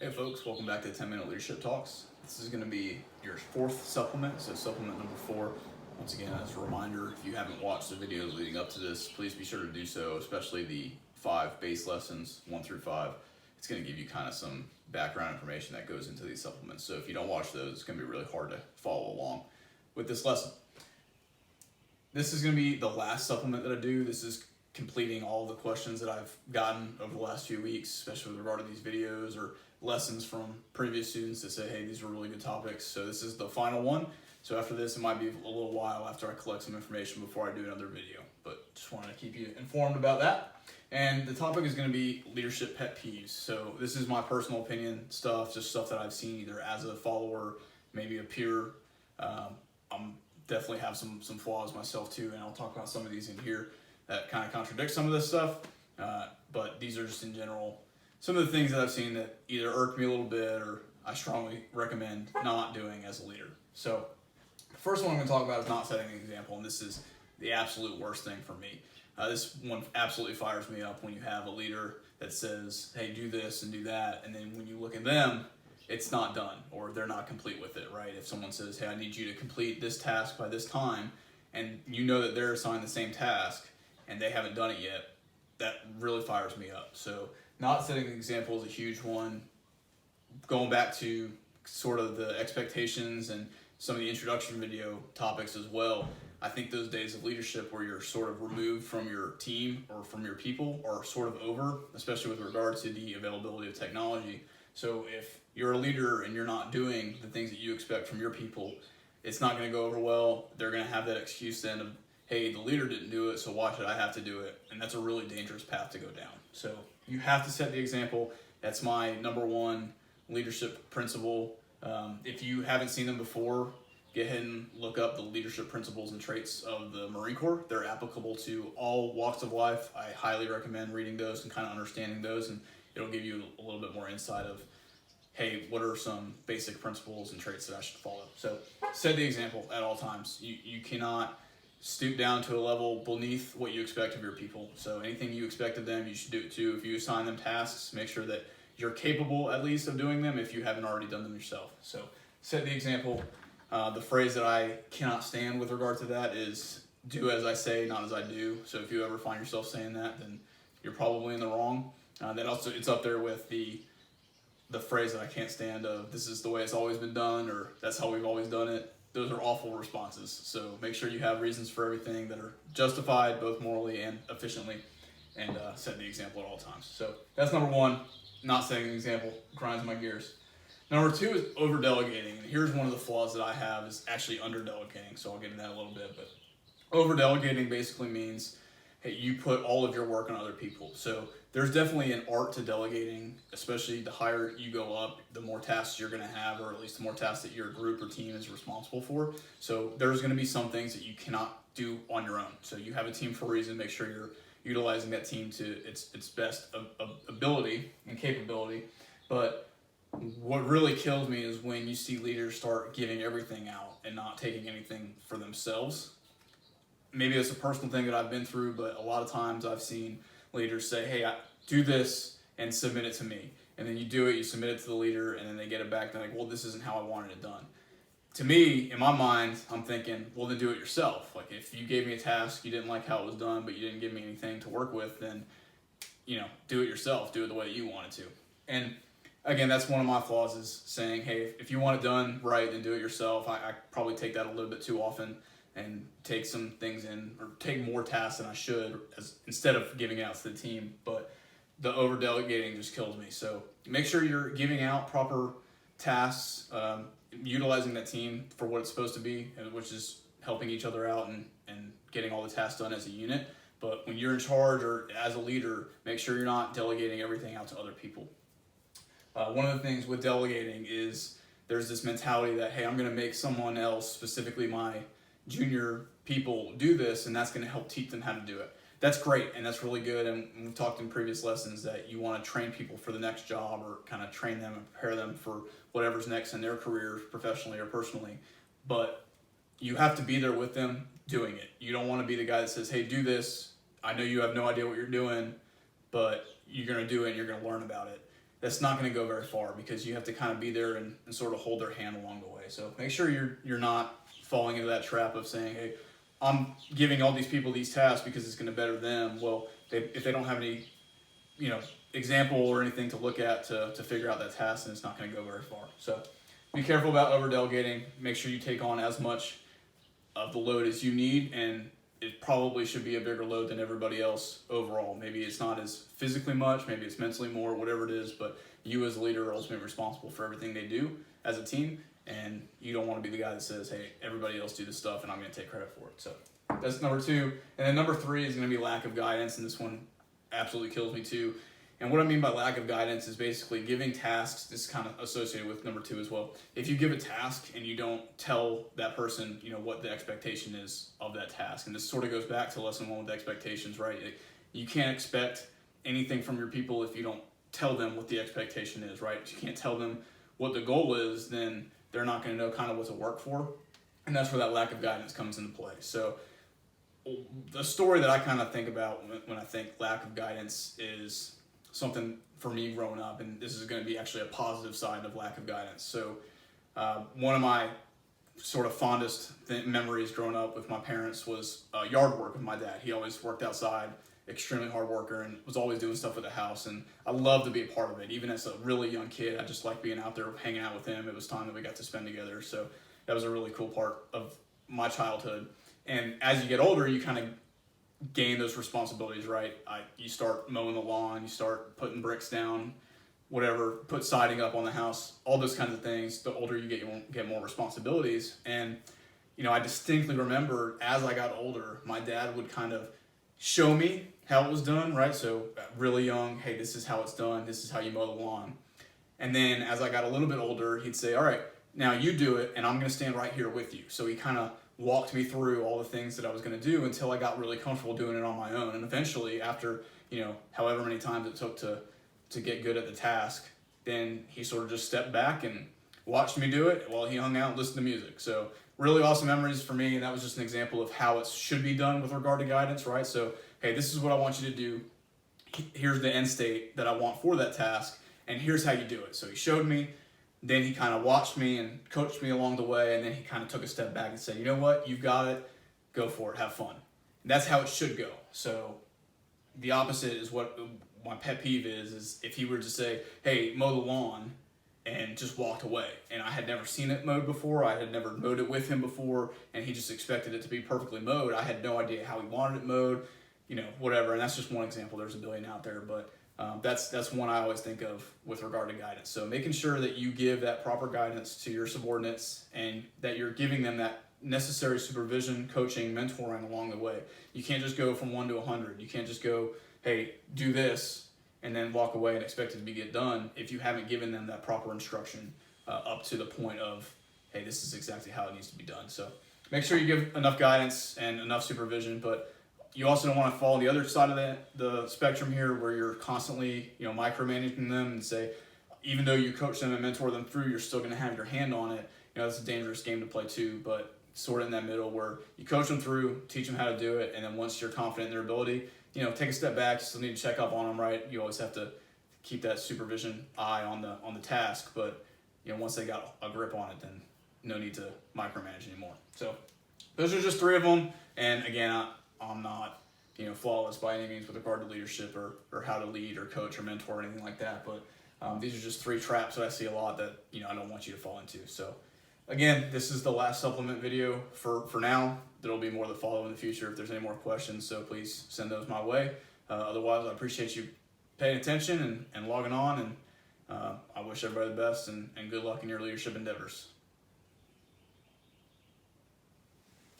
Hey folks, welcome back to 10-Minute Leadership Talks. This is going to be your fourth supplement, so supplement number 4. Once again, as a reminder, if you haven't watched the videos leading up to this, please be sure to do so, especially the 5 base lessons, 1 through 5. It's going to give you kind of some background information that goes into these supplements, so if you don't watch those, it's going to be really hard to follow along with this lesson. This is going to be the last supplement that I do. This is completing all the questions that I've gotten over the last few weeks, especially with regard to these videos or lessons from previous students that say, hey, these were really good topics. So this is the final one. So after this, it might be a little while after I collect some information before I do another video, but just wanted to keep you informed about that. And the topic is going to be leadership pet peeves. So this is my personal opinion stuff, just stuff that I've seen either as a follower, maybe a peer. I'm definitely have some flaws myself too, and I'll talk about some of these in here that kind of contradict some of this stuff, but these are just in general some of the things that I've seen that either irk me a little bit or I strongly recommend not doing as a leader. So the first one I'm going to talk about is not setting an example, and this is the absolute worst thing for me. This one absolutely fires me up when you have a leader that says, hey, do this and do that, and then when you look at them, it's not done or they're not complete with it, right? If someone says, hey, I need you to complete this task by this time, and you know that they're assigned the same task, and they haven't done it yet, that really fires me up. So not setting an example is a huge one. Going back to sort of the expectations and some of the introduction video topics as well, I think those days of leadership where you're sort of removed from your team or from your people are sort of over, especially with regard to the availability of technology. So if you're a leader and you're not doing the things that you expect from your people, it's not going to go over well. They're going to have that excuse then of, hey, the leader didn't do it, so why should I have to do it? And that's a really dangerous path to go down. So you have to set the example. That's my number one leadership principle. If you haven't seen them before, go ahead and look up the leadership principles and traits of the Marine Corps. They're applicable to all walks of life. I highly recommend reading those and kind of understanding those, and it'll give you a little bit more insight of, hey, what are some basic principles and traits that I should follow? So set the example at all times. You cannot stoop down to a level beneath what you expect of your people. So anything you expect of them, you should do it too. If you assign them tasks, make sure that you're capable at least of doing them if you haven't already done them yourself. So set the example. The phrase that I cannot stand with regard to that is do as I say, not as I do. So if you ever find yourself saying that, then you're probably in the wrong. That also, it's up there with the phrase that I can't stand of this is the way it's always been done, or that's how we've always done it. Those are awful responses. So make sure you have reasons for everything that are justified both morally and efficiently, and set the example at all times. So that's number one, not setting an example, grinds my gears. Number 2 is over delegating. And here's one of the flaws that I have is actually under delegating. So I'll get into that a little bit, but over delegating basically means, hey, you put all of your work on other people. So there's definitely an art to delegating, especially the higher you go up, the more tasks you're going to have, or at least the more tasks that your group or team is responsible for. So there's going to be some things that you cannot do on your own. So you have a team for a reason. Make sure you're utilizing that team to its best ability and capability. But what really kills me is when you see leaders start giving everything out and not taking anything for themselves. Maybe it's a personal thing that I've been through, but a lot of times I've seen leaders say, hey, I do this and submit it to me. And then you do it, you submit it to the leader, and then they get it back. They're like, well, this isn't how I wanted it done. To me, in my mind, I'm thinking, well, then do it yourself. Like if you gave me a task, you didn't like how it was done, but you didn't give me anything to work with, then, do it yourself. Do it the way that you wanted to. And again, that's one of my flaws is saying, hey, if you want it done right, then do it yourself. I probably take that a little bit too often and take some things in or take more tasks than I should instead of giving it out to the team. But the over delegating just kills me. So make sure you're giving out proper tasks, utilizing that team for what it's supposed to be, which is helping each other out and getting all the tasks done as a unit. But when you're in charge or as a leader, make sure you're not delegating everything out to other people. One of the things with delegating is there's this mentality that, hey, I'm going to make someone else, specifically my junior people, do this, and that's going to help teach them how to do it. That's great, and that's really good, and we've talked in previous lessons that you want to train people for the next job or kind of train them and prepare them for whatever's next in their career, professionally or personally, but you have to be there with them doing it. You don't want to be the guy that says, hey, do this. I know you have no idea what you're doing, but you're going to do it and you're going to learn about it. that's not going to go very far, because you have to kind of be there and sort of hold their hand along the way. So make sure you're not falling into that trap of saying, hey, I'm giving all these people these tasks because it's going to better them. Well, if they don't have any, example or anything to look at to figure out that task, then it's not going to go very far. So be careful about over delegating. Make sure you take on as much of the load as you need, and it probably should be a bigger load than everybody else overall. Maybe it's not as physically much, maybe it's mentally more, whatever it is, but you as a leader are ultimately responsible for everything they do as a team, and you don't want to be the guy that says, hey, everybody else do this stuff and I'm going to take credit for it. So that's number 2. And then number 3 is going to be lack of guidance, and this one absolutely kills me too. And what I mean by lack of guidance is basically giving tasks. This is kind of associated with number 2 as well. If you give a task and you don't tell that person, what the expectation is of that task, and this sort of goes back to lesson 1 with expectations, right? You can't expect anything from your people if you don't tell them what the expectation is, right? If you can't tell them what the goal is, then they're not going to know kind of what to work for. And that's where that lack of guidance comes into play. So the story that I kind of think about when I think lack of guidance is something for me growing up, and this is going to be actually a positive side of lack of guidance. So one of my sort of fondest memories growing up with my parents was yard work with my dad. He always worked outside, extremely hard worker, and was always doing stuff with the house, and I loved to be a part of it. Even as a really young kid, I just liked being out there hanging out with him. It was time that we got to spend together, so that was a really cool part of my childhood. And as you get older, you kind of gain those responsibilities, right? You start mowing the lawn, you start putting bricks down, whatever, put siding up on the house, all those kinds of things. The older you get more responsibilities. And, I distinctly remember as I got older, my dad would kind of show me how it was done, right? So really young, hey, this is how it's done. This is how you mow the lawn. And then as I got a little bit older, he'd say, all right, now you do it, and I'm going to stand right here with you. So he kind of walked me through all the things that I was going to do until I got really comfortable doing it on my own. And eventually, after, however many times it took to get good at the task, then he sort of just stepped back and watched me do it while he hung out and listened to music. So really awesome memories for me, and that was just an example of how it should be done with regard to guidance, right? So, hey, this is what I want you to do. Here's the end state that I want for that task, and here's how you do it. So he showed me. Then he kind of watched me and coached me along the way, and then he kind of took a step back and said, you know what, you've got it, go for it, have fun. And that's how it should go. So the opposite is what my pet peeve is if he were to say, hey, mow the lawn, and just walked away. And I had never seen it mowed before, I had never mowed it with him before, and he just expected it to be perfectly mowed. I had no idea how he wanted it mowed, whatever. And that's just one example. There's a billion out there, but that's one I always think of with regard to guidance. So making sure that you give that proper guidance to your subordinates and that you're giving them that necessary supervision, coaching, mentoring along the way. You can't just go from 1 to 100. You can't just go, hey, do this, and then walk away and expect it to get done if you haven't given them that proper instruction up to the point of, hey, this is exactly how it needs to be done. So make sure you give enough guidance and enough supervision, but you also don't want to fall on the other side of the spectrum here where you're constantly, micromanaging them and say, even though you coach them and mentor them through, you're still going to have your hand on it. That's a dangerous game to play too, but sort of in that middle where you coach them through, teach them how to do it, and then once you're confident in their ability, take a step back. You still need to check up on them, right? You always have to keep that supervision eye on the task, but once they got a grip on it, then no need to micromanage anymore. So those are just 3 of them, and again, I'm not, flawless by any means with regard to leadership or how to lead or coach or mentor or anything like that. But these are just 3 traps that I see a lot that, I don't want you to fall into. So again, this is the last supplement video for now. There'll be more that follow in the future if there's any more questions. So please send those my way. Otherwise, I appreciate you paying attention and logging on. And I wish everybody the best and good luck in your leadership endeavors.